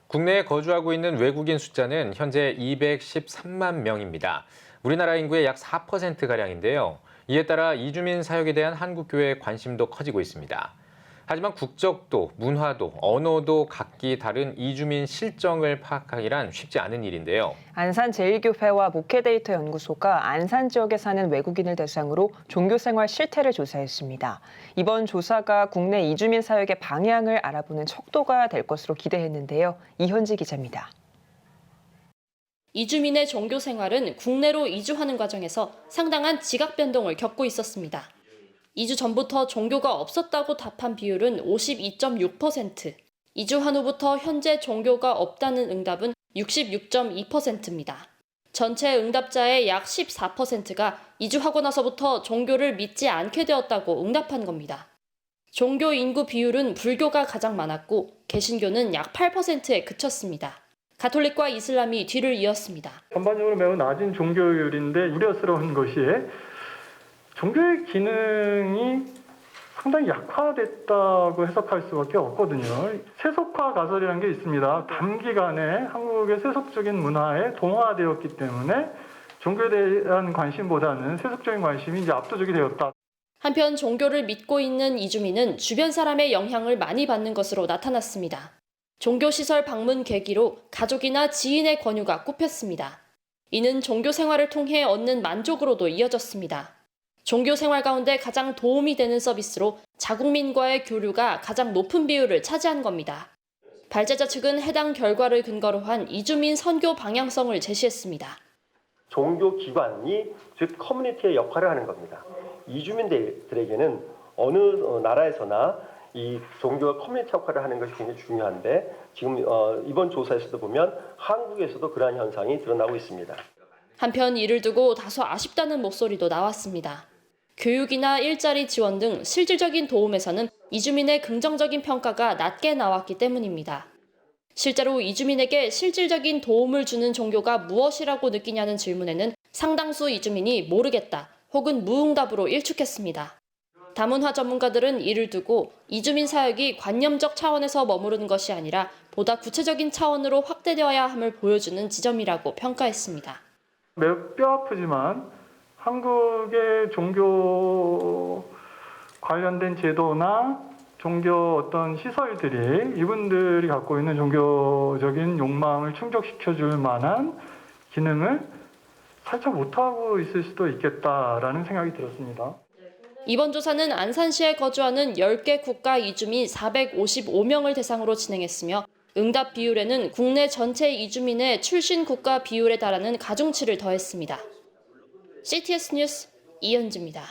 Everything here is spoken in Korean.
국내에 거주하고 있는 외국인 숫자는 현재 213만 명입니다. 우리나라 인구의 약 4%가량인데요. 이에 따라 이주민 사역에 대한 한국 교회의 관심도 커지고 있습니다. 하지만 국적도, 문화도, 언어도 각기 다른 이주민 실정을 파악하기란 쉽지 않은 일인데요. 안산제일교회와 목회데이터 연구소가 안산 지역에 사는 외국인을 대상으로 종교생활 실태를 조사했습니다. 이번 조사가 국내 이주민 사역의 방향을 알아보는 척도가 될 것으로 기대했는데요. 이현지 기자입니다. 이주민의 종교 생활은 국내로 이주하는 과정에서 상당한 지각 변동을 겪고 있었습니다. 이주 전부터 종교가 없었다고 답한 비율은 52.6%, 이주한 후부터 현재 종교가 없다는 응답은 66.2%입니다. 전체 응답자의 약 14%가 이주하고 나서부터 종교를 믿지 않게 되었다고 응답한 겁니다. 종교 인구 비율은 불교가 가장 많았고 개신교는 약 8%에 그쳤습니다. 가톨릭과 이슬람이 뒤를 이었습니다. 전반적으로 매우 낮은 종교율인데 우려스러운 것이 종교의 기능이 상당히 약화됐다고 해석할 수밖에 없거든요. 세속화 가설이라는 게 있습니다. 단기간에 한국의 세속적인 문화에 동화되었기 때문에 종교에 대한 관심보다는 세속적인 관심이 이제 압도적이 되었다. 한편 종교를 믿고 있는 이주민은 주변 사람의 영향을 많이 받는 것으로 나타났습니다. 종교시설 방문 계기로 가족이나 지인의 권유가 꼽혔습니다. 이는 종교 생활을 통해 얻는 만족으로도 이어졌습니다. 종교 생활 가운데 가장 도움이 되는 서비스로 자국민과의 교류가 가장 높은 비율을 차지한 겁니다. 발제자 측은 해당 결과를 근거로 한 이주민 선교 방향성을 제시했습니다. 종교 기관이 즉 커뮤니티의 역할을 하는 겁니다. 이주민들에게는 어느 나라에서나 이 종교가 커뮤니티 역할을 하는 것이 굉장히 중요한데 지금 이번 조사에서도 보면 한국에서도 그러한 현상이 드러나고 있습니다. 한편 이를 두고 다소 아쉽다는 목소리도 나왔습니다. 교육이나 일자리 지원 등 실질적인 도움에서는 이주민의 긍정적인 평가가 낮게 나왔기 때문입니다. 실제로 이주민에게 실질적인 도움을 주는 종교가 무엇이라고 느끼냐는 질문에는 상당수 이주민이 모르겠다 혹은 무응답으로 일축했습니다. 다문화 전문가들은 이를 두고 이주민 사역이 관념적 차원에서 머무르는 것이 아니라 보다 구체적인 차원으로 확대되어야 함을 보여주는 지점이라고 평가했습니다. 매우 뼈아프지만 한국의 종교 관련된 제도나 종교 어떤 시설들이 이분들이 갖고 있는 종교적인 욕망을 충족시켜줄 만한 기능을 살짝 못하고 있을 수도 있겠다라는 생각이 들었습니다. 이번 조사는 안산시에 거주하는 10개 국가 이주민 455명을 대상으로 진행했으며 응답 비율에는 국내 전체 이주민의 출신 국가 비율에 달하는 가중치를 더했습니다. CTS 뉴스 이현지입니다.